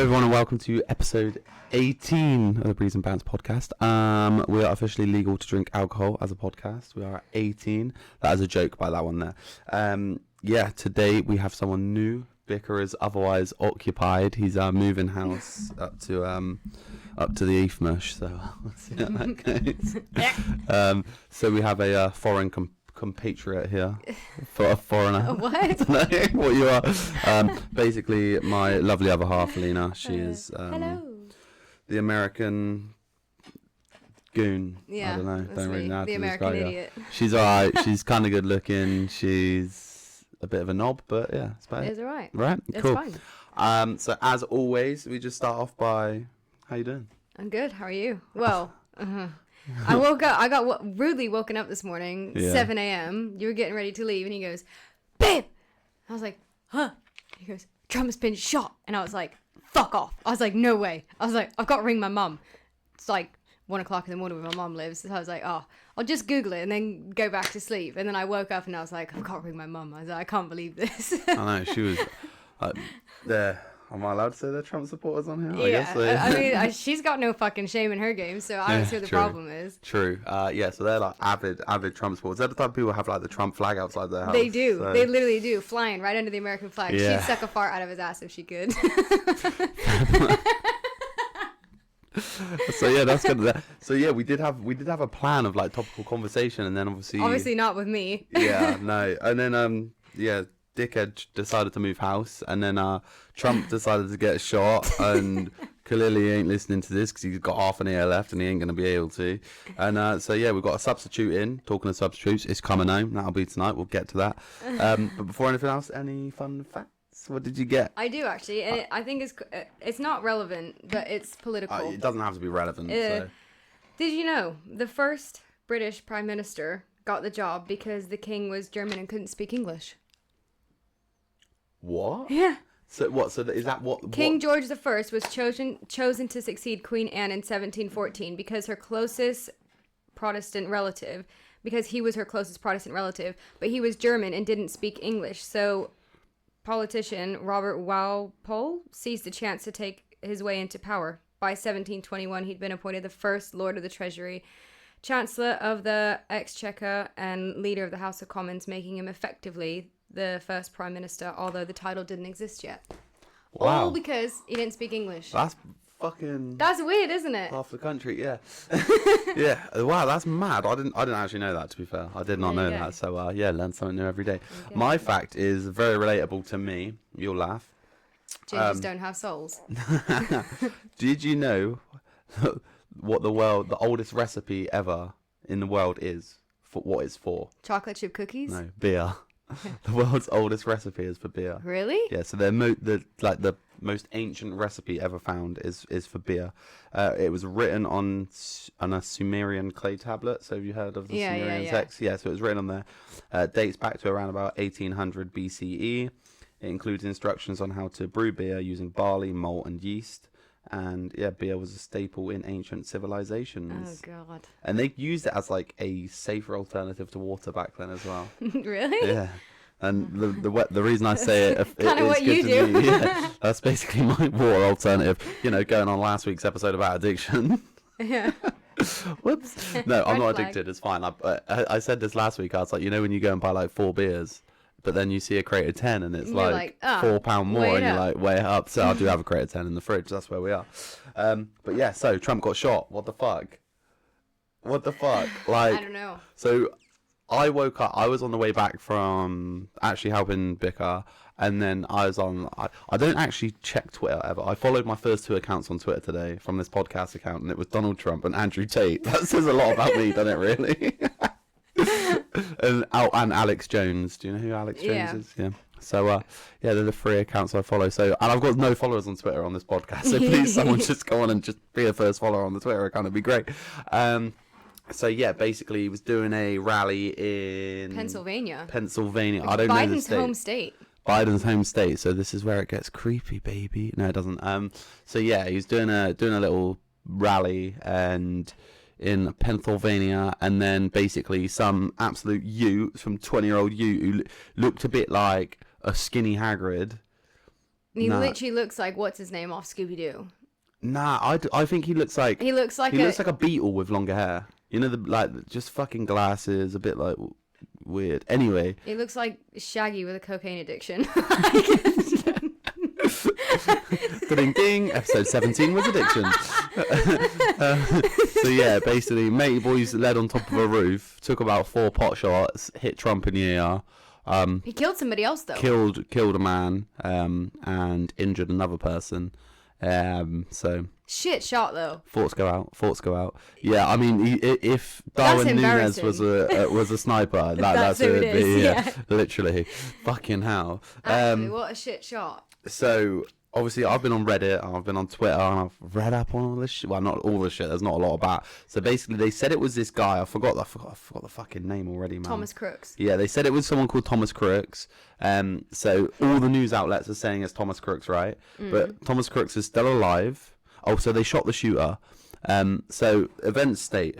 everyone, and welcome to episode 18 of the Breeze and Bants podcast. We are officially legal to drink alcohol as a podcast. We are at 18. That is a joke by that one there. Today we have someone new. Vicar is otherwise occupied. He's moving house up to the Eafmush, so we'll see how that goes. So we have a foreign compatriot here, for a foreigner. What? I don't know what you are. Basically, my lovely other half, Lena. She is hello. The American goon. Yeah, I don't know. Don't really know how the to American describe idiot. her. She's alright. She's kind of good looking. She's a bit of a knob, but yeah, it's about it. It's alright. Right, It's cool. fine. So as always, we just start off by, how you doing? I'm good. How are you? Well, I woke up. I got rudely woken up this morning, 7 a.m. You were getting ready to leave, and he goes, "Babe." I was like, "Huh?" He goes, "Trump's been shot," and I was like, "Fuck off." I was like, "No way." I was like, "I've got to ring my mum." It's like 1 o'clock in the morning where my mum lives. So I was like, "Oh, I'll just Google it and then go back to sleep." And then I woke up and I was like, "I've got to ring my mum." I was like, "I can't believe this." I know, she was there. Am I allowed to say they're Trump supporters on here? Yeah, I guess so. I mean, she's got no fucking shame in her game, so I don't see what the problem is. True. So they're like avid Trump supporters. They're the type of people who have like the Trump flag outside their house. They do. So. They literally do. Flying right under the American flag. Yeah. She'd suck a fart out of his ass if she could. So yeah, that's good. So yeah, we did have a plan of like topical conversation, and then obviously not with me. Yeah, no, and then dickhead decided to move house, and then Trump decided to get shot, and clearly he ain't listening to this because he's got half an ear left and he ain't going to be able to. And we've got a substitute in. Talking of substitutes, it's coming home. That'll be tonight. We'll get to that. But before anything else, any fun facts? What did you get? I do actually, and I think it's not relevant, but it's political. It doesn't have to be relevant. So. Did you know the first British Prime Minister got the job because the King was German and couldn't speak English? What? Yeah. So what? So is that what? King George I was chosen to succeed Queen Anne in 1714 because he was her closest Protestant relative, but he was German and didn't speak English. So politician Robert Walpole seized the chance to take his way into power. By 1721, he'd been appointed the first Lord of the Treasury, Chancellor of the Exchequer, and leader of the House of Commons, making him effectively the first Prime Minister, although the title didn't exist yet. Wow. All because he didn't speak English. That's fucking... That's weird, isn't it? Half the country, yeah. Yeah. Wow, that's mad. I didn't actually know that, to be fair. I did not know that. So, learn something new every day. Okay. My fact is very relatable to me. You'll laugh. Gingers don't have souls. Did you know what the oldest recipe ever in the world is? For what it's for? Chocolate chip cookies? No, beer. The world's oldest recipe is for beer. Really? Yeah, so the most ancient recipe ever found is for beer. It was written on a Sumerian clay tablet. So have you heard of the Sumerian text? Yeah, so it was written on there. Dates back to around about 1800 BCE. It includes instructions on how to brew beer using barley, malt, and yeast. And yeah, beer was a staple in ancient civilizations. Oh God! And they used it as like a safer alternative to water back then as well. Really? Yeah. And the reason I say it, kind of what you do. Me, that's basically my water alternative. Going on last week's episode about addiction. Yeah. Whoops. No, I'm not addicted. It's fine. I said this last week. I was like, when you go and buy like 4 beers. But then you see a crate of 10 and it's like £4 more and you're like, way up. So I do have a crate of 10 in the fridge. That's where we are. But yeah, so Trump got shot. What the fuck? Like, I don't know. So I woke up. I was on the way back from actually helping Vicar. And then I was on... I don't actually check Twitter ever. I followed my first 2 accounts on Twitter today from this podcast account. And it was Donald Trump and Andrew Tate. That says a lot about me, doesn't it, really? and Alex Jones. Do you know who Alex Jones is? Yeah. So they're the 3 accounts I follow. So, and I've got no followers on Twitter on this podcast. So please, someone just go on and just be a first follower on the Twitter account. It'd be great. So yeah, basically he was doing a rally in Pennsylvania. I don't know the state. Biden's home state. Biden's home state. So this is where it gets creepy, baby. No, it doesn't. So yeah, he's doing a little rally and in Pennsylvania, and then basically some absolute some 20-year-old who looked a bit like a skinny Hagrid He literally looks like what's his name off Scooby Doo. Nah, I think he looks like he looks like a beetle with longer hair. You know, just fucking glasses, a bit like weird. Anyway, he looks like Shaggy with a cocaine addiction. Ding ding. Episode 17 was addiction. So yeah, basically, matey boys led on top of a roof, took about 4 pot shots, hit Trump in the ear. He killed somebody else though. Killed a man, and injured another person. So shit shot though. Thoughts go out. Yeah, I mean, if Darwin Núñez was a sniper, that's who it would be. Yeah, literally. Fucking hell. Actually, what a shit shot. So obviously, I've been on Reddit, I've been on Twitter, and I've read up on all this shit. Well, not all the shit. There's not a lot about. So basically, they said it was this guy. I forgot the fucking name already, man. Thomas Crooks. Yeah, they said it was someone called Thomas Crooks. So all the news outlets are saying it's Thomas Crooks, right? But Thomas Crooks is still alive. Oh, so they shot the shooter. So events state: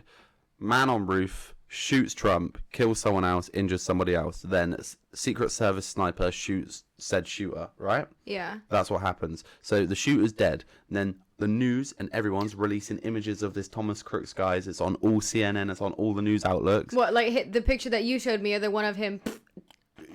man on roof shoots Trump, kills someone else, injures somebody else. Then Secret Service sniper shoots said shooter, right? Yeah. That's what happens. So the shooter's dead. And then the news and everyone's releasing images of this Thomas Crooks guys. It's on all CNN. It's on all the news outlooks. What, like the picture that you showed me, or the one of him?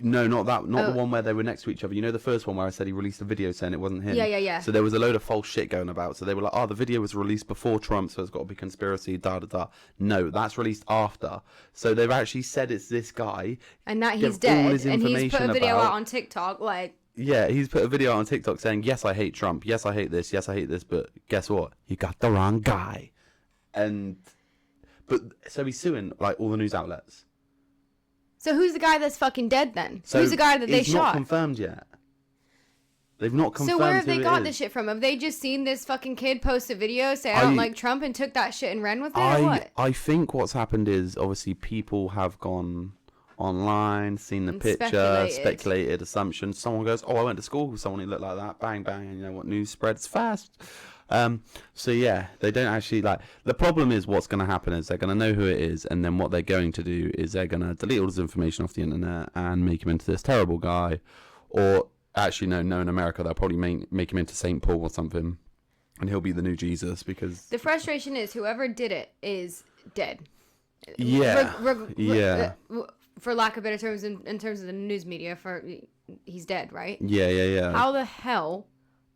No, not that. Not the one where they were next to each other. You know the first one where I said he released a video saying it wasn't him? Yeah. So there was a load of false shit going about. So they were like, oh, the video was released before Trump, so it's got to be conspiracy, da-da-da. No, that's released after. So they've actually said it's this guy. And that he's dead. And he's put a video out on TikTok, like... Yeah, he's put a video out on TikTok saying, yes, I hate Trump. Yes, I hate this. Yes, I hate this. But guess what? You got the wrong guy. So he's suing, like, all the news outlets. So who's the guy that's fucking dead then? So who's the guy that they shot? It's not confirmed yet. They've not confirmed. So where have they got this shit from? Have they just seen this fucking kid post a video say I don't like Trump and took that shit and ran with it, or what? I think what's happened is obviously people have gone online, seen the picture, speculated assumptions. Someone goes, oh, I went to school with someone who looked like that. Bang, bang. And you know what? News spreads fast. So yeah, they don't actually the problem is what's going to happen is they're going to know who it is, and then what they're going to do is they're going to delete all this information off the internet and make him into this terrible guy, or actually no, in America they'll probably make him into St. Paul or something, and he'll be the new Jesus, because the frustration is whoever did it is dead. Yeah. For lack of better terms, in terms of the news media, he's dead, right? Yeah. How the hell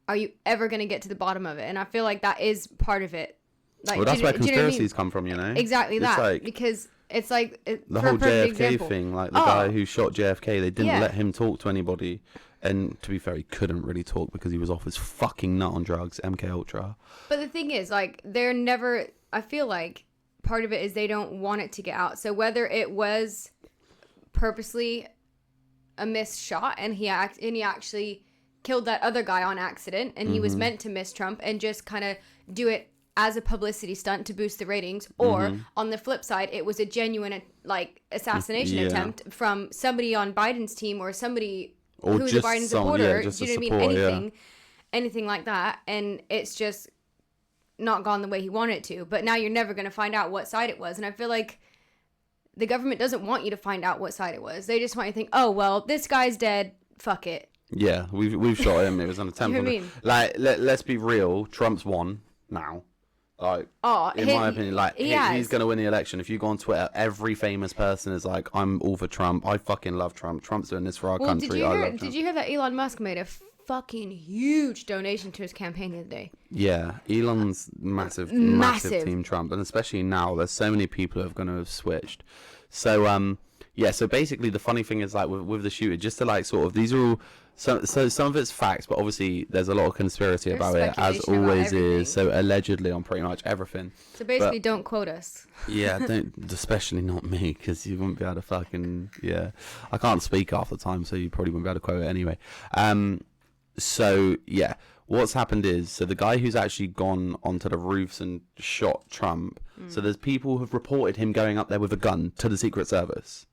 are you ever going to get to the bottom of it? And I feel like that is part of it. Like, well, that's where conspiracies come from, you know? Exactly it's that. Because it's like... the whole JFK thing, like the guy who shot JFK, they didn't let him talk to anybody. And to be fair, he couldn't really talk because he was off his fucking nut on drugs, MK Ultra. But the thing is, like, they're never... I feel like part of it is they don't want it to get out. So whether it was purposely a missed shot and he actually killed that other guy on accident and he was meant to miss Trump and just kind of do it as a publicity stunt to boost the ratings, or on the flip side it was a genuine like assassination attempt from somebody on Biden's team or somebody who's a Biden supporter, do you know what I mean? Anything like that, and it's just not gone the way he wanted it to. But now you're never going to find out what side it was, and I feel like the government doesn't want you to find out what side it was. They just want you to think, oh well, this guy's dead, fuck it. Yeah, we've shot him. It was an attempt. You know what I mean? Like, let's be real. Trump's won now. Like, in my opinion, like he's going to win the election. If you go on Twitter, every famous person is like, "I'm all for Trump. I fucking love Trump. Trump's doing this for our country." Did you hear that Elon Musk made a fucking huge donation to his campaign the other day? Yeah, Elon's massive team Trump, and especially now, there's so many people who are going to have switched. So yeah. So basically, the funny thing is like with the shooter, just to like sort of these are all. So some of it's facts, but obviously there's a lot of conspiracy about it, as always is. So allegedly on pretty much everything. So basically, don't quote us. Yeah, don't, especially not me, because you wouldn't be able to fucking, yeah. I can't speak half the time, so you probably wouldn't be able to quote it anyway. So yeah, what's happened is, so the guy who's actually gone onto the roofs and shot Trump, so there's people who've reported him going up there with a gun to the Secret Service.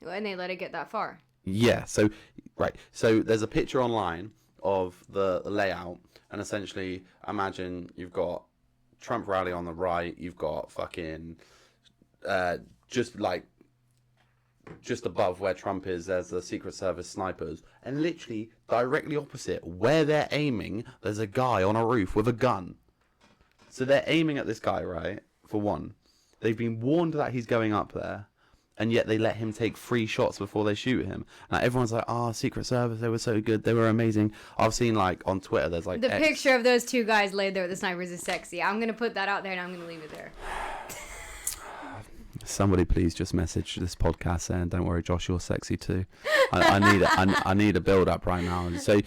And they let it get that far. Yeah, so there's a picture online of the layout, and essentially imagine you've got Trump rally on the right, you've got fucking just like just above where Trump is, there's the Secret Service snipers, and literally directly opposite where they're aiming, there's a guy on a roof with a gun. So they're aiming at this guy, right? For one, they've been warned that he's going up there, and yet they let him take 3 shots before they shoot him. Now everyone's like, "Oh, Secret Service, they were so good, they were amazing." I've seen like on Twitter, there's like the picture of those 2 guys laid there with the snipers is sexy. I'm gonna put that out there, and I'm gonna leave it there. Somebody please just message this podcast saying, "Don't worry, Josh, you're sexy too." I need a build up right now. So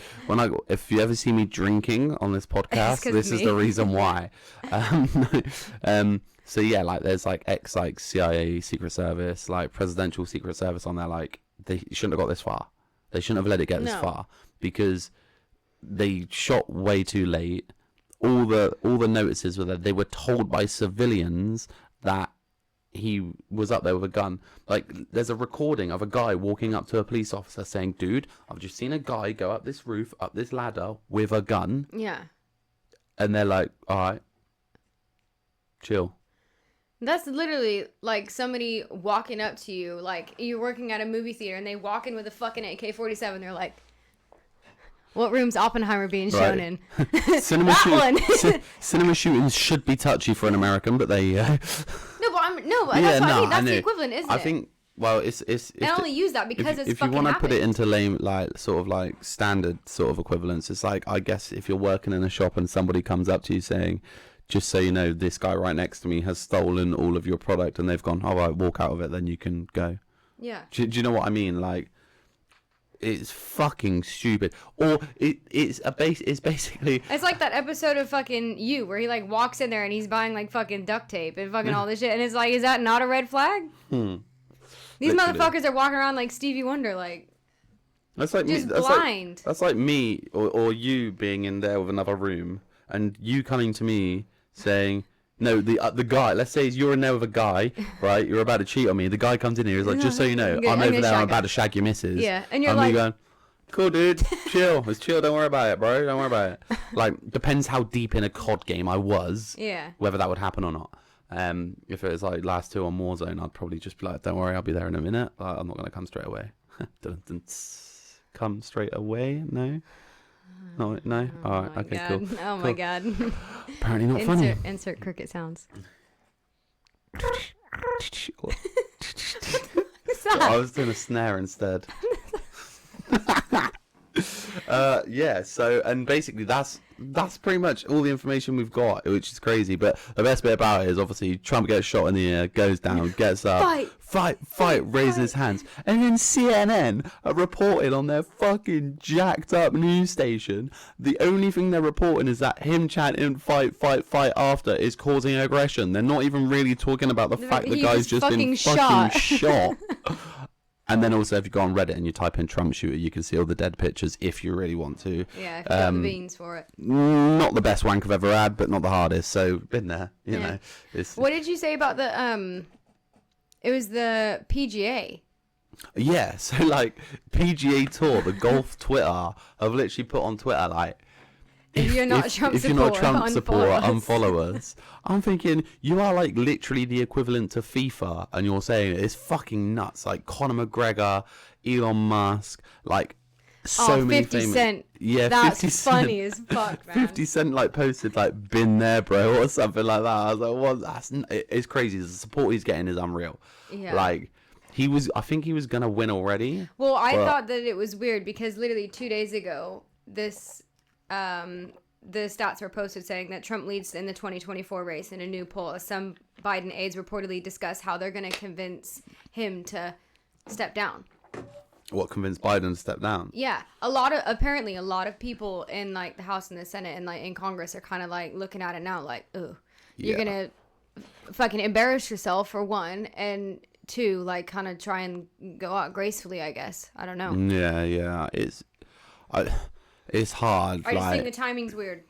if you ever see me drinking on this podcast, this is the reason why. So yeah, like there's like like CIA, Secret Service, like presidential Secret Service on there. Like they shouldn't have got this far. They shouldn't have let it get this far because they shot way too late. All the notices were that they were told by civilians that he was up there with a gun. Like there's a recording of a guy walking up to a police officer saying, "Dude, I've just seen a guy go up this roof, up this ladder with a gun." Yeah. And they're like, "All right, chill." That's literally like somebody walking up to you, like you're working at a movie theater, and they walk in with a fucking AK-47. They're like, "What room's Oppenheimer being shown in?" Cinema cinema shootings should be touchy for an American, but they. But that's what I mean. That's the equivalent, isn't it? I think. Well, it's. I only use that because it's if fucking you want to happened. put it into lame, like sort of like standard sort of equivalents, it's like I guess if you're working in a shop and somebody comes up to you saying, "Just so you know, this guy right next to me has stolen all of your product," and they've gone, "All right, walk out of it, then you can go." Yeah. Do you know what I mean? Like, it's fucking stupid. Or it's basically. It's like that episode of fucking You where he like walks in there and he's buying like fucking duct tape and fucking all this shit, and it's like, is that not a red flag? These Literally. motherfuckers are walking around like Stevie Wonder, like That's like just me. That's blind. That's like me or you being in there with another room and you coming to me saying, "No, the guy. Let's say you're in there with a guy, right? You're about to cheat on me. The guy comes in here. He's like, just so you know, I'm over there. I'm about to shag your missus." Yeah, and you're me like, going, "Cool, dude. Chill. It's chill. Don't worry about it, bro. Don't worry about it." Like, depends how deep in a COD game I was. Yeah. Whether that would happen or not. If it was like last 2 on Warzone, I'd probably just be like, "Don't worry, I'll be there in a minute. Like, I'm not gonna come straight away." Come straight away? No. No, no. Oh All right. my Okay. God. Cool. Oh Cool. my God. Apparently not funny. Insert cricket sounds. I was doing a snare instead. Yeah, so and basically that's pretty much all the information we've got, which is crazy. But the best bit about it is obviously Trump gets shot in the ear, goes down, gets up, fight, raises his hands, and then CNN are reporting on their fucking jacked up news station. The only thing they're reporting is that him chanting fight after is causing aggression. They're not even really talking about the fact the guy's just been fucking shot. And then also, if you go on Reddit and you type in Trump shooter, you can see all the dead pictures if you really want to. Yeah, if you got the beans for it. Not the best wank I've ever had, but not the hardest. So, been there, you know. What did you say about the, it was the PGA? Yeah, so like, PGA Tour, the golf Twitter, have literally put on Twitter, like, If you're not Trump supporter, unfollow us. I'm thinking, you are like literally the equivalent to FIFA, and you're saying it's fucking nuts. Like Conor McGregor, Elon Musk, like so many 50 famous. Cent. Yeah, That's 50 Cent. funny as fuck, man. 50 Cent like posted like "been there, bro" or something like that. I was like, well, it's crazy. The support he's getting is unreal. Yeah. Like I think he was gonna win already. Well, I thought that it was weird because literally 2 days ago, the stats were posted saying that Trump leads in the 2024 race in a new poll as some Biden aides reportedly discuss how they're going to convince him to step down. What convinced Biden to step down? Yeah, apparently a lot of people in like the House and the Senate and like in Congress are kind of like looking at it now like, "Oh, you're going to fucking embarrass yourself for one, and two, like kind of try and go out gracefully, I guess. I don't know." Yeah, it's hard. I just think the timing's weird.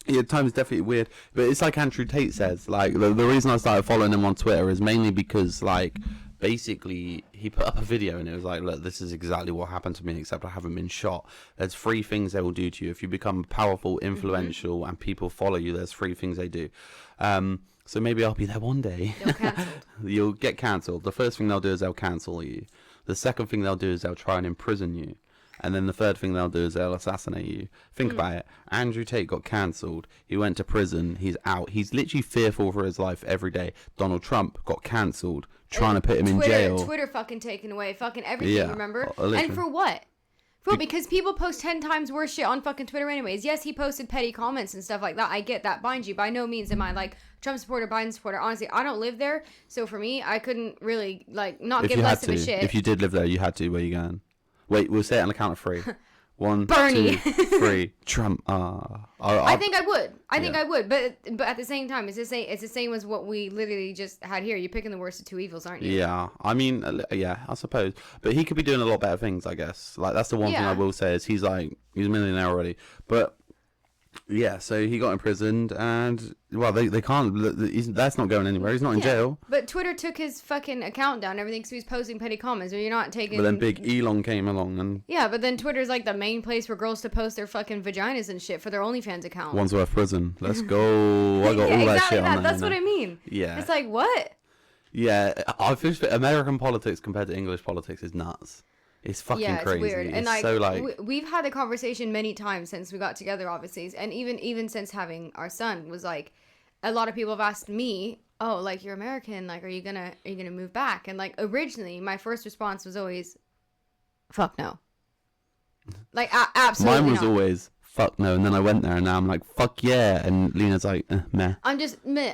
Yeah, time's definitely weird. But it's like Andrew Tate says. Like, the reason I started following him on Twitter is mainly because, like, basically, he put up a video and it was like, "Look, this is exactly what happened to me, except I haven't been shot. There's 3 things they will do to you. If you become powerful, influential, and people follow you, there's 3 things they do." So maybe I'll be there one day. They'll cancelled. You'll get cancelled. The first thing they'll do is they'll cancel you. The second thing they'll do is they'll try and imprison you. And then the third thing they'll do is they'll assassinate you. Think about it. Andrew Tate got cancelled. He went to prison. He's out. He's literally fearful for his life every day. Donald Trump got cancelled, trying to put him in jail. Twitter fucking taken away. Fucking everything, remember? And for what? Because people post 10 times worse shit on fucking Twitter anyways. Yes, he posted petty comments and stuff like that. I get that. Mind you, by no means am I like Trump supporter, Biden supporter. Honestly, I don't live there. So for me, I couldn't really like not give less of a shit. If you did live there, you had to. Where you going? Wait, we'll say it on the count of 3. 1, Bernie. 2, 3. Trump. I think I would. I think I would. But at the same time, it's the same as what we literally just had here. You're picking the worst of two evils, aren't you? Yeah. I mean, yeah, I suppose. But he could be doing a lot better things, I guess. Like, that's the one thing I will say is he's a millionaire already. But yeah, so he got imprisoned, and well, they can't. That's not going anywhere. He's not in jail. But Twitter took his fucking account down, and everything, so he's posting petty comments. Or you're not taking. But then Big Elon came along, and but then Twitter's like the main place for girls to post their fucking vaginas and shit for their OnlyFans account. Wandsworth Prison. Let's go. I got all that shit on there. That's what I mean. Yeah. It's like what? Yeah, I feel American politics compared to English politics is nuts. It's fucking crazy. It's weird. And like, so like we've had the conversation many times since we got together, obviously, and even since having our son, was like a lot of people have asked me, oh, like you're American, like are you gonna move back? And like originally my first response was always fuck no. Like absolutely mine was not. always fuck no, and then I went there and now I'm like fuck yeah, and Lena's like meh. I'm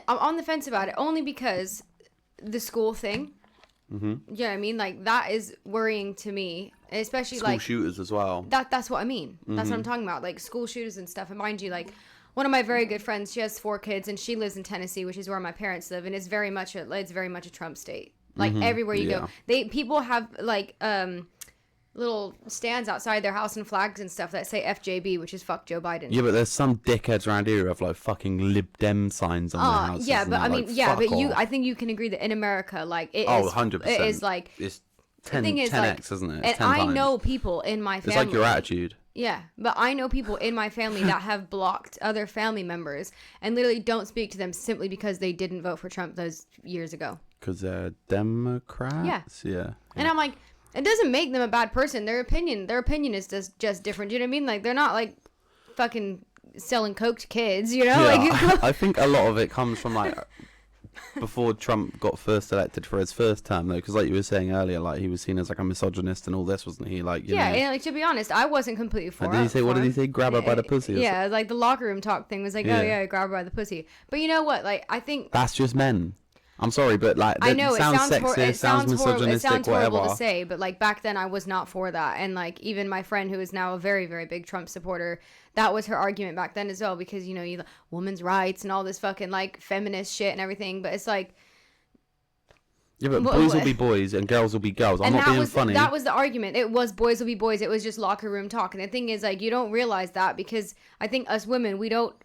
on the fence about it only because the school thing. Mm-hmm. Yeah, I mean, like that is worrying to me, especially school like shooters as well. That's what I mean. That's what I'm talking about, like school shooters and stuff. And mind you, like one of my very good friends, she has 4 kids, and she lives in Tennessee, which is where my parents live, and it's very much a Trump state. Like everywhere you go, people have like little stands outside their house and flags and stuff that say FJB, which is fuck Joe Biden. Yeah, but there's some dickheads around here who have like fucking Lib Dem signs on their houses. Yeah, but I mean, but off. I think you can agree that in America, like it is 100%. It is like it's 10x, like, isn't it? It's and 10 I times. know people in my family. It's like your attitude. Yeah, but I know people in my family that have blocked other family members and literally don't speak to them simply because they didn't vote for Trump those years ago. Because they're Democrats? Yeah. And I'm like, it doesn't make them a bad person. Their opinion is just different. Do you know what I mean? Like, they're not, like, fucking selling coke to kids, you know? Yeah, like, I think a lot of it comes from, like, before Trump got first elected for his first term, though, because like you were saying earlier, like he was seen as like a misogynist and all this, wasn't he? Like, you know, and like, to be honest, I wasn't completely for it. What did he say? Grab her by the pussy? Yeah, like the locker room talk thing was like, oh yeah, grab her by the pussy. But you know what? Like, I think that's just men. I'm sorry, but like, I know it sounds sexist, it sounds misogynistic, it sounds horrible whatever. to say, but like back then I was not for that. And like even my friend who is now a very, very big Trump supporter, that was her argument back then as well, because you know, women's rights and all this fucking like feminist shit and everything. But it's like, yeah, but boys will be boys and girls will be girls. I'm not being funny. That was the argument. It was boys will be boys. It was just locker room talk. And the thing is, like, you don't realize that because I think us women, we don't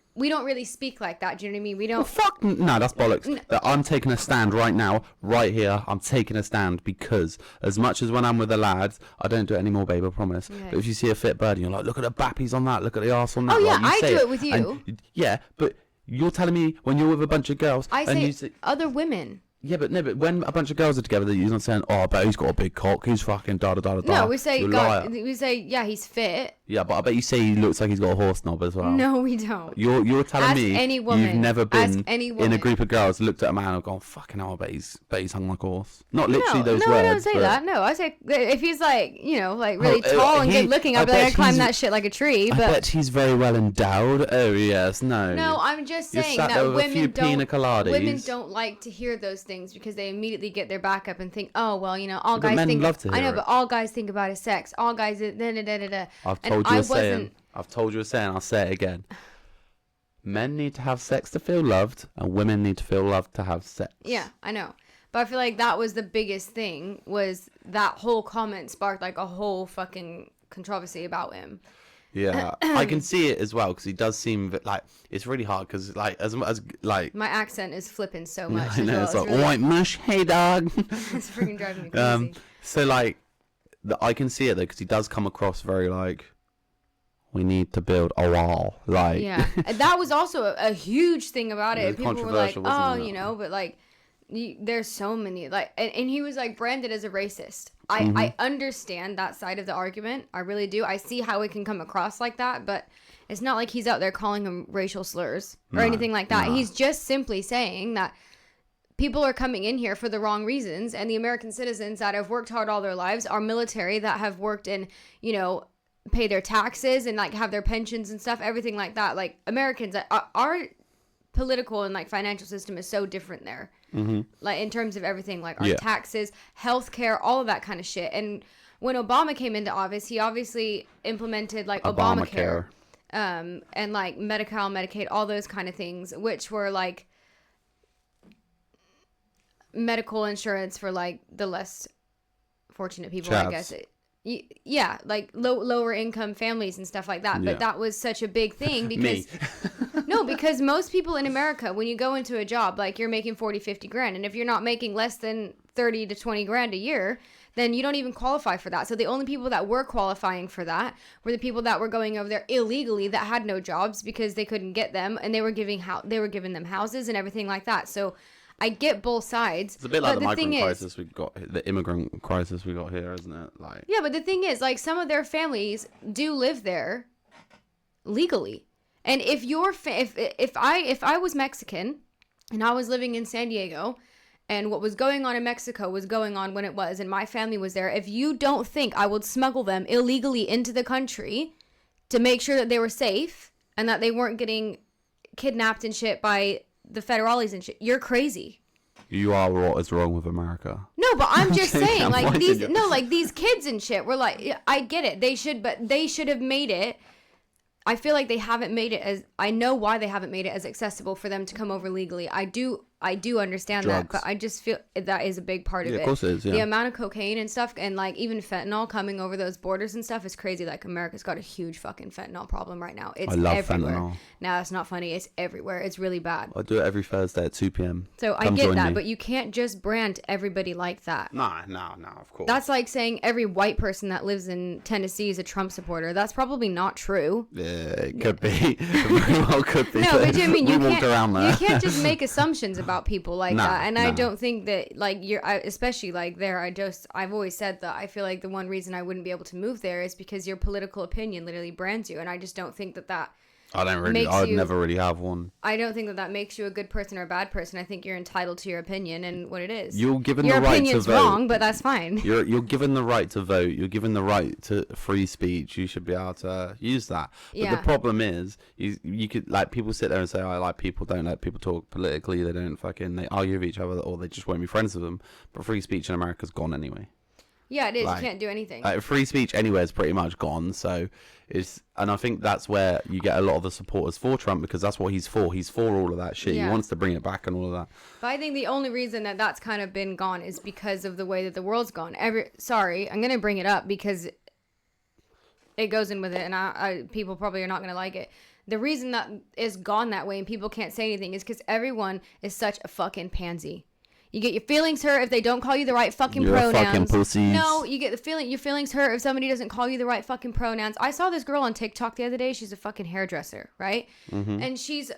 really speak like that. Do you know what I mean? We don't. Well, fuck no, that's bollocks. I'm taking a stand right now, right here. I'm taking a stand because as much as when I'm with the lads, I don't do it anymore, babe. I promise. Yeah. But if you see a fit bird and you're like, look at the bappies on that, look at the arse on that. Oh yeah, like, I do it with you. Yeah, but you're telling me when you're with a bunch of girls, I say other women. Yeah, but when a bunch of girls are together, you're not saying, "Oh, I bet he's got a big cock. He's fucking da da da da." No, we say, yeah, he's fit. Yeah, but I bet you say he looks like he's got a horse knob as well. No, we don't. You're telling me you've never been in a group of girls, looked at a man and gone, "Fucking hell, I bet he's hung like a horse." Not literally those words. No, I don't say that. No, I say if he's like, you know, like really tall and good looking, I'd be like, I'd climb that shit like a tree. But I bet he's very well endowed. Oh yes, no. No, I'm just saying that women don't like to hear those things because they immediately get their back up and think, oh well, you know, all guys think. I know, but all guys think about is sex. All guys, I've told you a saying. I'll say it again. Men need to have sex to feel loved, and women need to feel loved to have sex. Yeah, I know. But I feel like that was the biggest thing, was that whole comment sparked like a whole fucking controversy about him. Yeah, I can see it as well, because he does seem like, it's really hard, because like as like my accent is flipping so much. I know, well. it's like really, white mush, hey dog. It's freaking driving me crazy. So like, I can see it though, because he does come across very like, we need to build a wall. Like, yeah, and that was also a huge thing about it. People were like, oh, you know, but like, there's so many, like, and he was like branded as a racist. I understand that side of the argument. I really do. I see how it can come across like that, but it's not like he's out there calling them racial slurs or anything like that. He's just simply saying that people are coming in here for the wrong reasons, and the American citizens that have worked hard all their lives, our military that have worked in, you know, pay their taxes and like have their pensions and stuff, everything like that. Like, Americans, our political and like financial system is so different there. Like, in terms of everything, like our taxes, healthcare, all of that kind of shit. And when Obama came into office, he obviously implemented like Obamacare. And like Medi-Cal, Medicaid, all those kind of things, which were like medical insurance for like the less fortunate people, I guess. Yeah, like lower income families and stuff like that. But that was such a big thing because no, because most people in America, when you go into a job, like, you're making 40, 50 grand, and if you're not making less than 30 to 20 grand a year, then you don't even qualify for that. So the only people that were qualifying for that were the people that were going over there illegally, that had no jobs because they couldn't get them, and they were giving them houses and everything like that. So I get both sides. It's a bit like the migrant crisis we got, the immigrant crisis we got here, isn't it? Like, yeah, but the thing is, like, some of their families do live there legally, and if you're if I was Mexican and I was living in San Diego, and what was going on in Mexico was going on when it was, and my family was there, if you don't think I would smuggle them illegally into the country to make sure that they were safe and that they weren't getting kidnapped and shit by the federales and shit, you're crazy. You are what is wrong with America. No, but I'm just saying, like, these kids and shit, we're like, I get it. They should have made it. I feel like they haven't made it as, I know why they haven't made it as accessible for them to come over legally. I do understand that, but I just feel that is a big part of it. Of course it is, yeah. The amount of cocaine and stuff, and like even fentanyl coming over those borders and stuff is crazy. Like, America's got a huge fucking fentanyl problem right now. It's everywhere. Fentanyl. Nah, it's not funny. It's everywhere. It's really bad. I do it every Thursday at 2 p.m. So I get that, but you can't just brand everybody like that. No, of course. That's like saying every white person that lives in Tennessee is a Trump supporter. That's probably not true. Yeah, it could be. It very well could be. No, but I mean, you can't just make assumptions about people like that. And I don't think that, like, especially like there, I've always said that I feel like the one reason I wouldn't be able to move there is because your political opinion literally brands you, and I just don't think that I'd never really have one. I don't think that makes you a good person or a bad person. I think you're entitled to your opinion and what it is. You're given your the right to vote. Your opinion's wrong, but that's fine. You're given the right to vote. You're given the right to free speech. You should be able to use that. But the problem is, you could, like, people sit there and say, "I like people don't let people talk politically. They argue with each other, or they just won't be friends with them." But free speech in America's gone anyway. Yeah, it is. Like, you can't do anything. Free speech anywhere is pretty much gone. So and I think that's where you get a lot of the supporters for Trump, because that's what he's for. He's for all of that shit. Yeah. He wants to bring it back and all of that. But I think the only reason that that's kind of been gone is because of the way that the world's gone. Sorry, I'm gonna bring it up because it goes in with it, and people probably are not gonna like it. The reason that is gone that way and people can't say anything is because everyone is such a fucking pansy. You get your feelings hurt if they don't call you the right fucking pronouns. Fucking pussies. No, you get your feelings hurt if somebody doesn't call you the right fucking pronouns. I saw this girl on TikTok the other day. She's a fucking hairdresser, right? Mm-hmm. And she's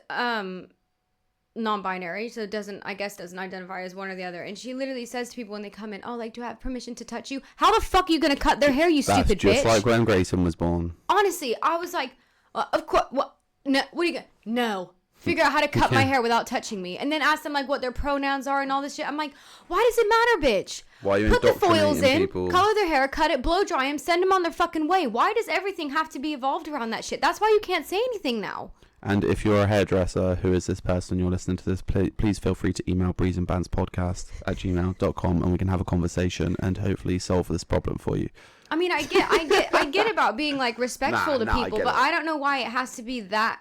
non-binary, so doesn't identify as one or the other. And she literally says to people when they come in, "Oh, like, do I have permission to touch you?" How the fuck are you gonna cut their hair, you stupid bitch? That's just like when Grayson was born. Honestly, I was like, of course. What? No. What are you gonna? No. Figure out how to cut my hair without touching me, and then ask them like what their pronouns are and all this shit. I'm like, why does it matter, bitch? Why are you Put the foils in, people? Color their hair, cut it, blow dry them, send them on their fucking way. Why does everything have to be evolved around that shit? That's why you can't say anything now. And if you're a hairdresser who is this person, you're listening to this, please feel free to email breezeandbantspodcast@gmail.com, and we can have a conversation and hopefully solve this problem for you. I mean, I get about being like respectful to people, but I don't know why it has to be that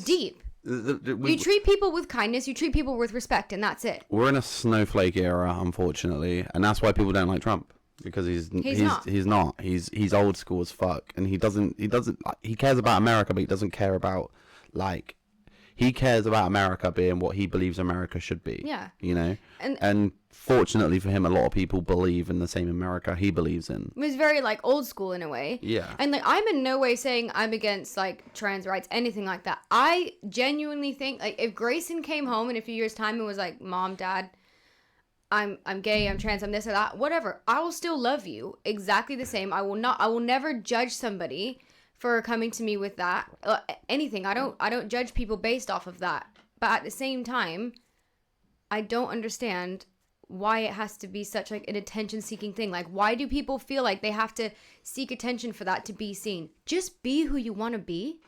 deep. You treat people with kindness, you treat people with respect, and that's it. We're in a snowflake era, unfortunately, and that's why people don't like Trump, because he's not. He's old school as fuck, and he cares about America, but he doesn't care about, like, He cares about America being what he believes America should be. Yeah. You know? And fortunately for him, a lot of people believe in the same America he believes in. It was very, like, old school in a way. Yeah. And, like, I'm in no way saying I'm against, like, trans rights, anything like that. I genuinely think, like, if Grayson came home in a few years' time and was like, Mom, Dad, I'm gay, I'm trans, I'm this or that, whatever, I will still love you exactly the same. I will never judge somebody for coming to me with that, anything. I don't judge people based off of that. But at the same time, I don't understand why it has to be such, like, an attention-seeking thing. Like, why do people feel like they have to seek attention for that to be seen? Just be who you want to be.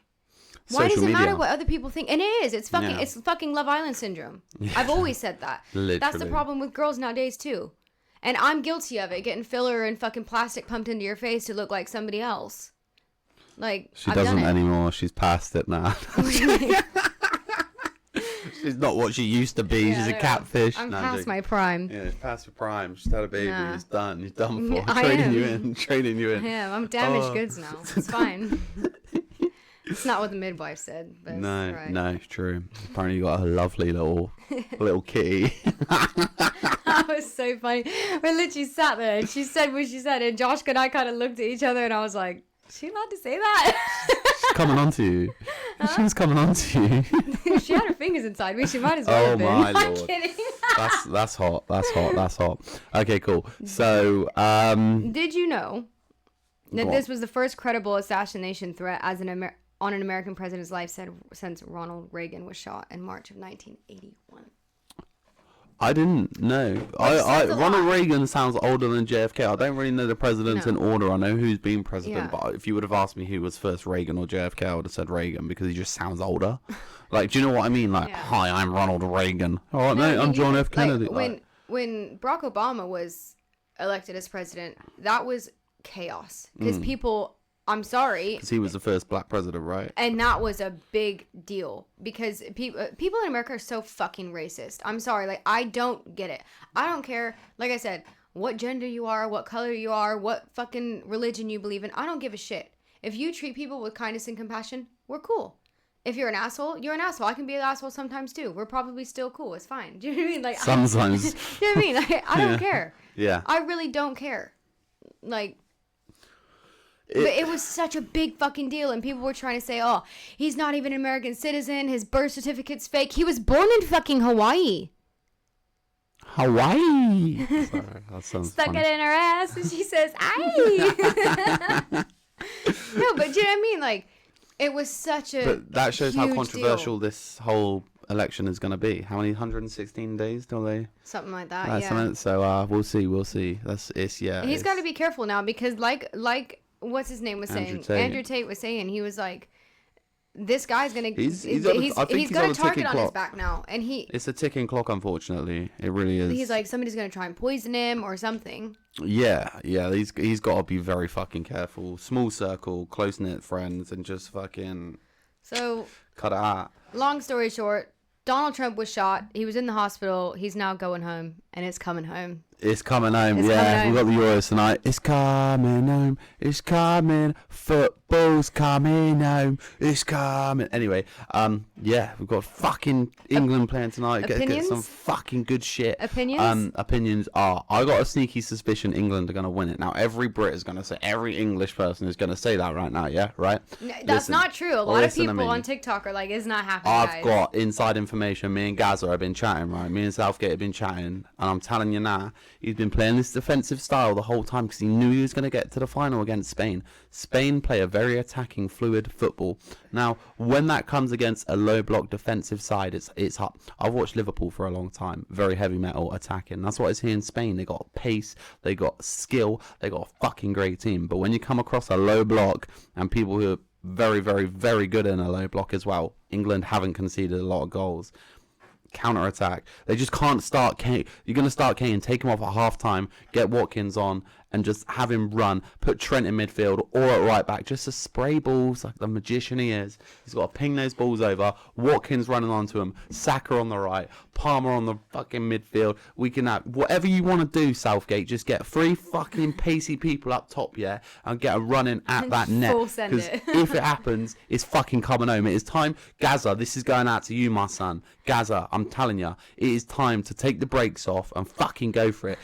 Why does it matter what other people think? And it's fucking Love Island syndrome. Yeah. I've always said that. Literally. That's the problem with girls nowadays too. And I'm guilty of it, getting filler and fucking plastic pumped into your face to look like somebody else. Like, she doesn't anymore. She's past it now. She's not what she used to be. She's a catfish. I'm past my prime. Yeah, it's past your prime. She's had a baby. Nah. It's done. You're done for. I Trading you in. Yeah, I'm damaged goods now. It's fine. It's not what the midwife said. But No, right. no, it's true. Apparently you got a lovely little kitty. That was so funny. We literally sat there and she said what she said, and Josh and I kind of looked at each other and I was like, is she allowed to say that? She's coming on to you. Huh? She was coming on to you. She had her fingers inside me. She might as well have been. My I'm lord. kidding. That's hot. That's hot. Okay, cool. So, did you know that this was the first credible assassination threat as on an American president's life since Ronald Reagan was shot in March of 1981? I didn't know. Ronald Reagan sounds older than JFK. I don't really know the presidents in order. I know who's been president, but if you would have asked me who was first, Reagan or JFK, I would have said Reagan because he just sounds older. Like, do you know what I mean? Like, hi, I'm Ronald Reagan. All right, mate, I'm John F. Kennedy. When Barack Obama was elected as president, that was chaos because people. I'm sorry. Because he was the first black president, right? And that was a big deal because people in America are so fucking racist. I'm sorry. Like, I don't get it. I don't care, like I said, what gender you are, what color you are, what fucking religion you believe in. I don't give a shit. If you treat people with kindness and compassion, we're cool. If you're an asshole, you're an asshole. I can be an asshole sometimes too. We're probably still cool. It's fine. Do you know what I mean? Like, sometimes. Do you know what I mean? Like, I don't care. Yeah. I really don't care. Like... But it was such a big fucking deal, and people were trying to say, oh, he's not even an American citizen, his birth certificate's fake. He was born in fucking Hawaii. Hawaii! Sorry, that sounds Stuck funny. it in her ass, and she says, aye! No, but do you know what I mean? Like, it was such a But that shows how controversial deal. this whole election is going to be. How many 116 days till they? Something like that, yeah. So we'll see. He's got to be careful now because, like, what's his name was saying? Andrew Tate was saying, he was like, this guy's gonna he's got a target on his back now, and it's a ticking clock, unfortunately. It really is. He's like, somebody's gonna try and poison him or something. Yeah, he's got to be very fucking careful. Small circle, close knit friends, and just fucking cut it out. Long story short, Donald Trump was shot. He was in the hospital. He's now going home, and it's coming home. It's coming home. We've got the Euros tonight. It's coming home. It's coming. Football's coming home. It's coming. Anyway, we've got fucking England playing tonight. Get some fucking good shit. Opinions? Opinions are, I got a sneaky suspicion England are going to win it. Now, every Brit is going to say, every English person is going to say that right now, yeah? Right? That's not true. A lot of people on TikTok are like, it's not happening, I've got inside information. Me and Gaza have been chatting, right? Me and Southgate have been chatting. And I'm telling you now, he's been playing this defensive style the whole time because he knew he was going to get to the final against Spain. Spain play a very attacking, fluid football. Now, when that comes against a low block defensive side, it's up. I've watched Liverpool for a long time. Very heavy metal attacking. That's what it's here in Spain. They got pace, they got skill, they got a fucking great team. But when you come across a low block and people who are very, very, very good in a low block as well, England haven't conceded a lot of goals. Counter-attack. They just can't start Kane. You're going to start Kane, take him off at half-time, get Watkins on, and just have him run. Put Trent in midfield or at right back, just to spray balls like the magician he is. He's got to ping those balls over. Watkins running onto him. Saka on the right. Palmer on the fucking midfield. We can have whatever you want to do, Southgate. Just get 3 fucking pacey people up top, yeah, and get a running at that net. Because if it happens, it's fucking coming home. It is time. Gaza, this is going out to you, my son. Gaza, I'm telling you, it is time to take the brakes off and fucking go for it.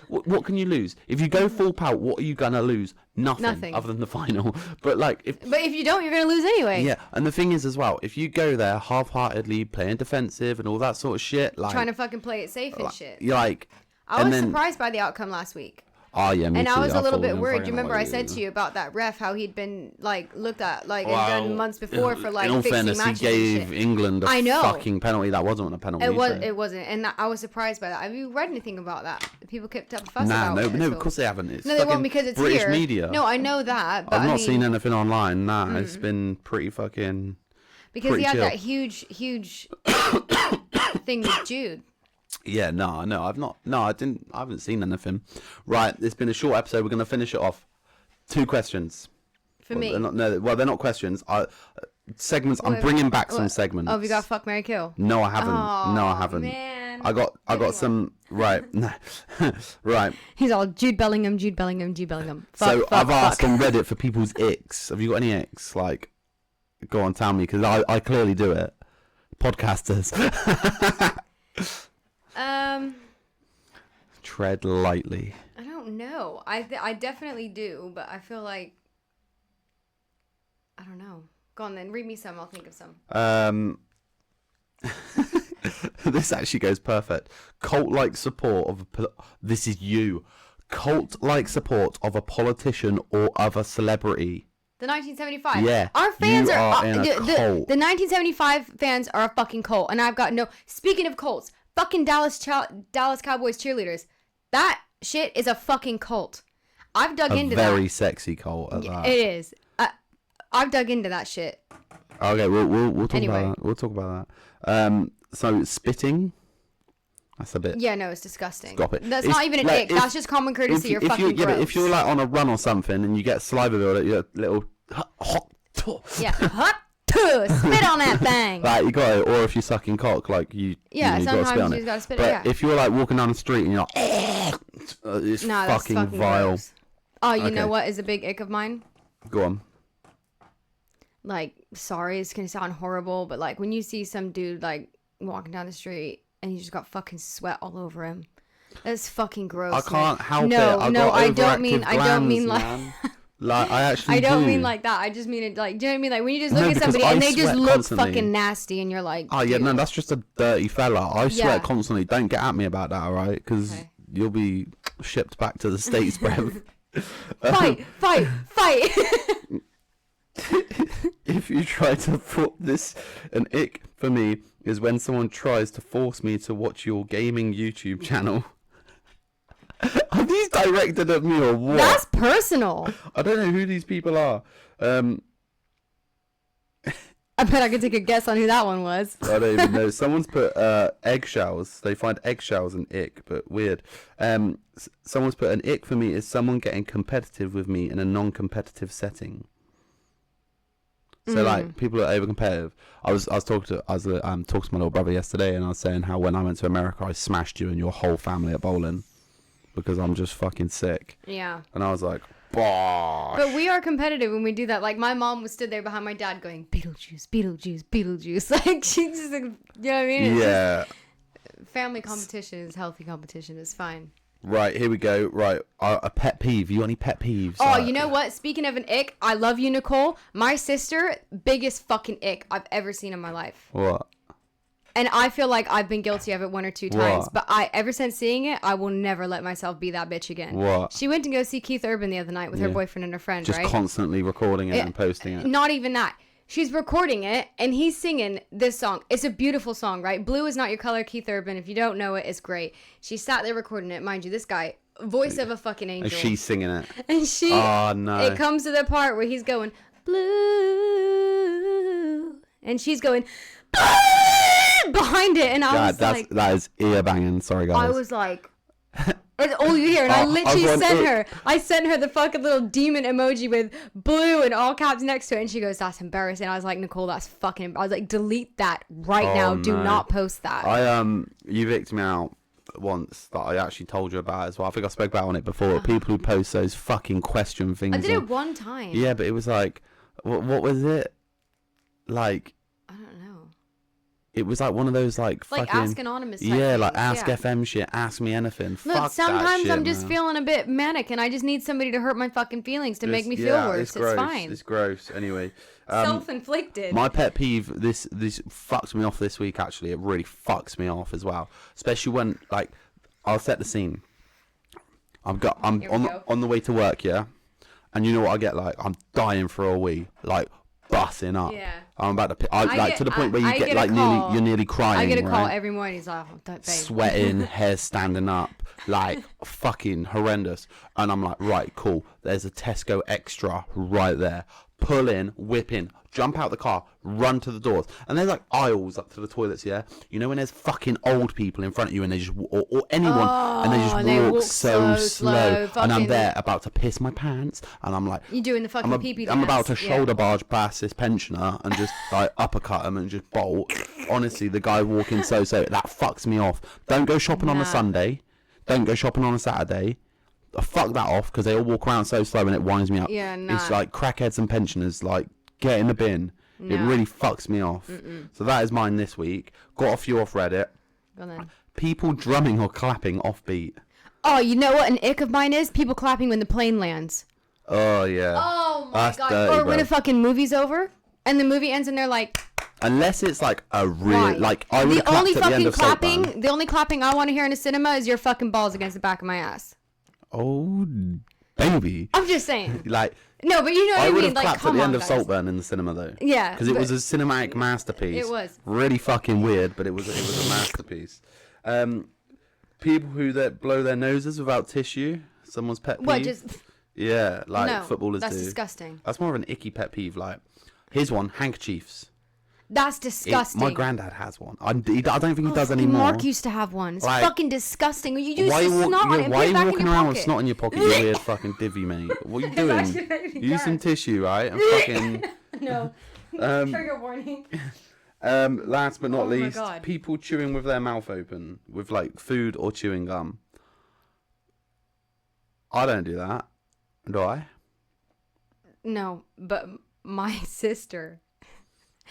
What can you lose? If you go full pout, what are you gonna lose? Nothing other than the final. But if you don't, you're gonna lose anyway. Yeah, and the thing is as well, if you go there half-heartedly playing defensive and all that sort of shit, like trying to fucking play it safe and shit. You're like, I was surprised by the outcome last week. Oh yeah, me and too. I was a little bit worried. Do you remember I said to you about that ref, how he'd been looked at and done months before for in all fixing fairness, matches he gave England a fucking penalty. That wasn't a penalty. It wasn't, and I was surprised by that. Have you read anything about that? People kept up fuss about it. No, of course they haven't. It's they won't because it's British here. media. No, I know that. But I've not seen anything online. Nah, it's been pretty fucking. Because he had chill. that huge thing with Jude. Yeah, no, I've not. No, I haven't seen anything. Right, it's been a short episode. We're going to finish it off. 2 questions. For me? They're not questions. Segments. I'm bringing back some segments. Oh, have you got fuck, marry, kill? No, I haven't. Oh, no, I haven't. Man. I got some. Right. Right. He's all Jude Bellingham. Fuck, I've asked on Reddit for people's icks. Have you got any icks? Go on, tell me, because I clearly do it. Podcasters. Tread lightly. I don't know. I definitely do, but I feel like I don't know. Go on then. Read me some. I'll think of some. This actually goes perfect. Cult-like support of this is you. Cult-like support of a politician or other celebrity. The 1975. Yeah. Our fans are in a cult. The 1975 fans are a fucking cult, and I've got no. Speaking of cults, fucking Dallas Cowboys cheerleaders. That shit is a fucking cult. I've dug into that. Very sexy cult at that. It is. I've dug into that shit. Okay, we'll talk about that. We'll talk about that. So spitting. That's a bit. Yeah, no, it's disgusting. Stop it. That's not even an ick. That's just common courtesy. You're fucking gross. But if you're on a run or something and you get saliva buildup, you're little hot. Yeah, hot. Spit on that thing. You got it. Or if you're sucking cock, you sometimes got to spit on you it. got to spit But if you're walking down the street and you're it's fucking vile. Gross. Oh, you know what is a big ick of mine? Go on. Sorry, it's gonna sound horrible, but when you see some dude walking down the street and he just got fucking sweat all over him, that's fucking gross. I can't help it. No, I don't mean man. I actually I don't mean like that. I just mean it do you know what I mean? When you just look at somebody and they just look constantly. fucking nasty and you're like, oh yeah, no, that's just a dirty fella. I sweat constantly. Don't get at me about that, alright? Because you'll be shipped back to the States, Brev. Fight! If you try to put this, an ick for me is when someone tries to force me to watch your gaming YouTube channel. Are these directed at me or what? That's personal. I don't know who these people are. I bet I could take a guess on who that one was. I don't even know. Someone's put eggshells. They find eggshells an ick, but weird. Someone's put an ick for me is someone getting competitive with me in a non-competitive setting. So people are over competitive. I was talking to my little brother yesterday, and I was saying how when I went to America, I smashed you and your whole family at bowling because I'm just fucking sick. Yeah. And I was like, bosh. But we are competitive when we do that. My mom was stood there behind my dad going, Beetlejuice. She's just you know what I mean? It's family competition is healthy competition. It's fine. Right, here we go. Right, a pet peeve. You got any pet peeves? Oh, you know what? Speaking of an ick, I love you, Nicole. My sister, biggest fucking ick I've ever seen in my life. What? And I feel like I've been guilty of it 1 or 2 times. What? But ever since seeing it, I will never let myself be that bitch again. What? She went to go see Keith Urban the other night with her boyfriend and her friend, just constantly recording it and posting it. Not even that. She's recording it, and he's singing this song. It's a beautiful song, right? Blue is Not Your Color, Keith Urban. If you don't know it, it's great. She sat there recording it. Mind you, this guy, voice of a fucking angel. And she's singing it. And she... Oh, no. It comes to the part where he's going, blue. And she's going, blue, behind it. And I was like... That is ear banging. Sorry, guys. I was like... It's all you hear. And I literally I've I sent her the fucking little demon emoji with blue and all caps next to it. And she goes, that's embarrassing. I was like, Nicole, that's fucking, I was like, delete that right now. no. Do not post that. You victimed me out once that I actually told you about as well. I think I spoke about on it before. People who post those fucking question things. I did it one time. Yeah, but it was like, what was it? Like, I don't know. it was like one of those like fucking, Ask Anonymous type yeah, like things, Ask yeah. FM shit, Ask Me Anything. Look, Fuck sometimes that shit, I'm just man. feeling a bit manic and I just need somebody to hurt my fucking feelings to make me feel worse. It's gross. fine. It's gross. Anyway, Self-inflicted. my pet peeve. This fucks me off this week. Actually, it really fucks me off as well. Especially when like, I'll set the scene. I'm on the way to work, yeah, and you know what I get like? I'm dying for a wee, like busting up. Yeah. I'm about to to the point where you get like you're nearly crying. I get a call right? every morning. He's like, oh, babe. Sweating, hair standing up, like fucking horrendous. And I'm like, right, cool. There's a Tesco Extra right there. Pull in, whip in, jump out the car, run to the doors. And there's like aisles up to the toilets, yeah? You know when there's fucking old people in front of you and they just, or anyone, and they just walk so slow. And I'm there about to piss my pants. And I'm like, you doing the fucking pee-pee dance. I'm about to shoulder barge past this pensioner and just like uppercut him and just bolt. Honestly, the guy walking so, that fucks me off. Don't go shopping on a Sunday. Don't go shopping on a Saturday. Fuck that off because they all walk around so slow and it winds me up. Yeah, nah. It's like crackheads and pensioners, like, get in the bin. It really fucks me off. So that is mine this week. Got a few off Reddit. Go on then. People drumming or clapping offbeat. Oh, you know what an ick of mine is? People clapping when the plane lands. Oh, yeah. Oh, my That's God. dirty, Or when bro. a fucking movie's over and the movie ends and they're like... Unless it's like a real, Right. like, I would have The only clapped at the end fucking of Saltburn. clapping, the only clapping I want to hear in a cinema is your fucking balls against the back of my ass. Oh, baby. I'm just saying. Like, No, but you know what I I would mean. have Like, clapped at come the on, end of guys. Saltburn in the cinema though. Yeah, because it but- was a cinematic masterpiece. It was. Really fucking weird, but it was a masterpiece. People who that blow their noses without tissue. Someone's pet peeve. What, just... Yeah, like No, footballers that's do. disgusting. That's more of an icky pet peeve. Like, here's one: handkerchiefs. That's disgusting. My granddad has one. I don't think he does anymore. Mark used to have one. It's Like, fucking disgusting. You use why the snot on it and why put are it you back in walking your around with pocket. snot in your pocket, you weird fucking divvy, mate? What are you doing? Use some tissue, right? And fucking... No. Um, Trigger warning. Last but not Oh my least, God. people chewing with their mouth open with like food or chewing gum. I don't do that, do I? No, but my sister,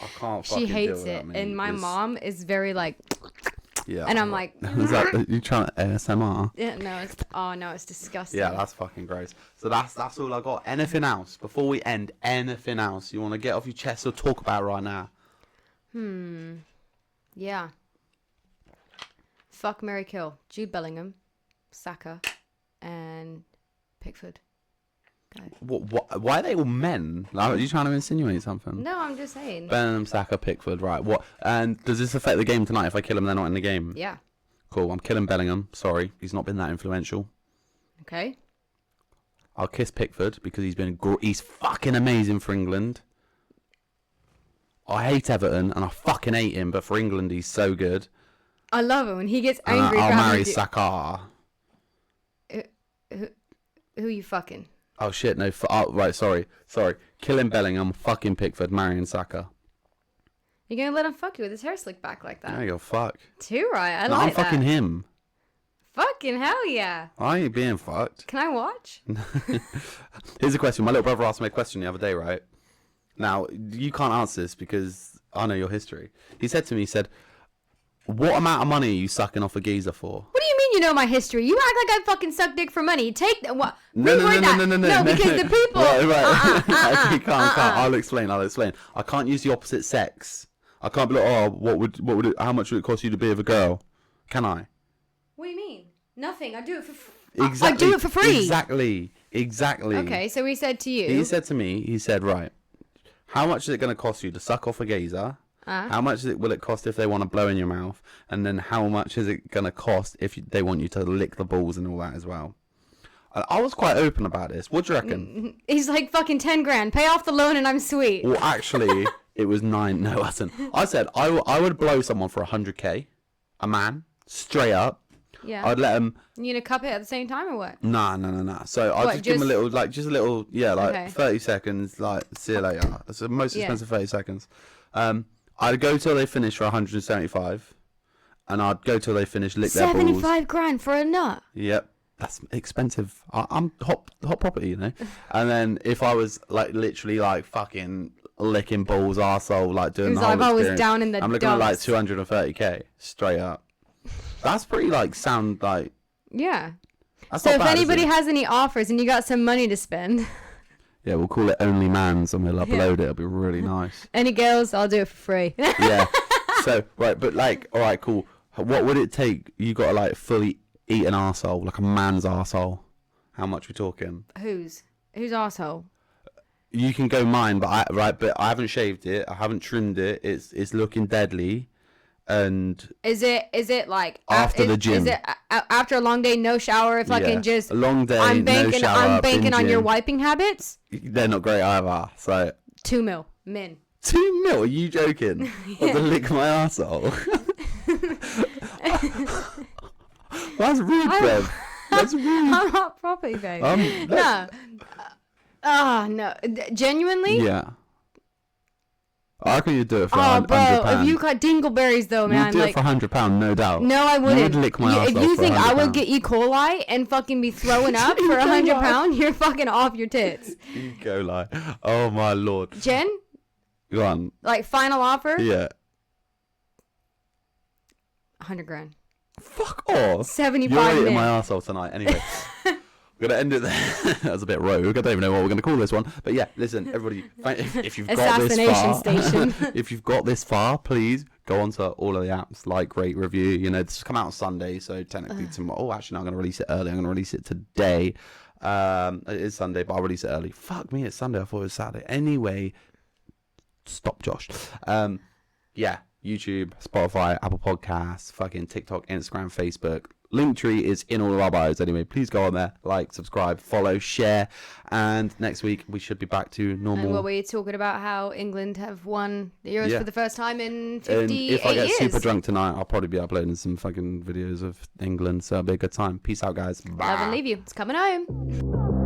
I can't. she fucking deal hates with it, that, mate. and my It's- mom is very like, Yeah. and I'm like, Is that you trying to ASMR? yeah, no, it's disgusting. Yeah, that's fucking gross. So that's all I got. Anything else before we end? Anything else you want to get off your chest or talk about right now? Yeah. Fuck, marry, kill. Jude Bellingham, Saka, and Pickford. Go. What? Why are they all men? Like, are you trying to insinuate something? No, I'm just saying. Bellingham, Saka, Pickford, right? What? And does this affect the game tonight? If I kill them, they're not in the game. Yeah. Cool. I'm killing Bellingham. Sorry, he's not been that influential. Okay. I'll kiss Pickford because he's fucking amazing for England. I hate Everton and I fucking hate him, but for England he's so good. I love it when he gets And angry. I'll grabbing marry du- Saka. Who you fucking? Oh shit, no. Right, sorry. Killing Bellingham, fucking Pickford, marrying Saka. You're gonna let him fuck you with his hair slicked back like that? There you go, fuck. Too right. I No, like I'm fucking that. him. Fucking hell yeah. I ain't being fucked. Can I watch? Here's a question. My little brother asked me a question the other day, right? Now, you can't answer this because I know your history. He said to me, what amount of money are you sucking off a geezer for? What do you mean you know my history? You act like I fucking suck dick for money. Take that. What? No, Reword that. No, because the people. Right. Okay, can't. I'll explain. I can't use the opposite sex. I can't be like, how much would it cost you to be with a girl? Can I? What do you mean? Nothing. I do it for. Exactly. I do it for free. Exactly. Okay, so he said to you. He said to me, right, how much is it going to cost you to suck off a geezer? How much will it cost if they want to blow in your mouth? And then how much is it going to cost if they want you to lick the balls and all that as well? I was quite open about this. What do you reckon? He's like fucking 10 grand. Pay off the loan and I'm sweet. Well, actually, it was 9. No, I wasn't. I said I would blow someone for 100k, a man, straight up. Yeah. I'd let them. You gonna cup it at the same time or what? Nah. So I'd just give them a little, like, just a little, yeah, like Okay. 30 seconds, like, see you later. It's the most Yeah. expensive 30 seconds. I'd go till they finish for 175, and I'd go till they finish, lick their balls. 75 grand for a nut. Yep. That's expensive. I'm hot property, you know. And then if I was like literally like fucking licking balls, arsehole, like doing the whole If I was experience, down in the I'm looking at like dumps. 230k straight up. That's pretty like sound like. Yeah. That's So not if bad, is anybody it? has any offers and you got some money to spend, Yeah, we'll call it Only Mans and we'll upload it. It'll be really nice. any girls, I'll do it for free. Yeah. So right, but like, all right, cool. What would it take? You got to like fully eat an arsehole, like a man's arsehole. How much we talking? Whose asshole? You can go mine, but I haven't shaved it. I haven't trimmed it. It's looking deadly. And Is it like After the gym. Is it after a long day, no shower? If I yeah, can just a long day, I'm banking no shower, I'm banking on your binging. wiping habits. They're not great either. So $2 million min. 2 mil? Are you joking? What, to lick my arsehole? That's rude, Bev. That's rude. I'm not property, babe. No. No. Genuinely? Yeah. I reckon you'd do it for Oh, bro. £100. If you got dingleberries, though, man. You'd do it for £100, no doubt. No, I wouldn't. You would lick my If arsehole you for think I £100. would get E. coli and fucking be throwing up for £100, you're fucking off your tits. You go like, oh my lord. Jen, Go on. like final offer, Yeah. 100 grand. Fuck off. 75 You're eating min. my arsehole tonight. Anyway, we're going to end it there. That was a bit rogue. I don't even know what we're going to call this one. But yeah, listen, everybody, if you've got this Assassination far, station. if you've got this far, please go onto all of the apps, like, rate, review. You know, this come out on Sunday, so technically tomorrow. Oh, actually, no, I'm going to release it early. I'm going to release it today. It is Sunday, but I'll release it early. Fuck me, it's Sunday. I thought it was Saturday. Anyway, stop, Josh. Yeah. YouTube, Spotify, Apple Podcasts, fucking TikTok, Instagram, Facebook. Linktree is in all of our bios anyway. Please go on there, like, subscribe, follow, share. And next week we should be back to normal. And what were you talking about? How England have won the Euros Yeah. for the first time in And 58 if I get years. super drunk tonight, I'll probably be uploading some fucking videos of England. So it'll be a good time. Peace out, guys. Bye. Love and leave you. It's coming home.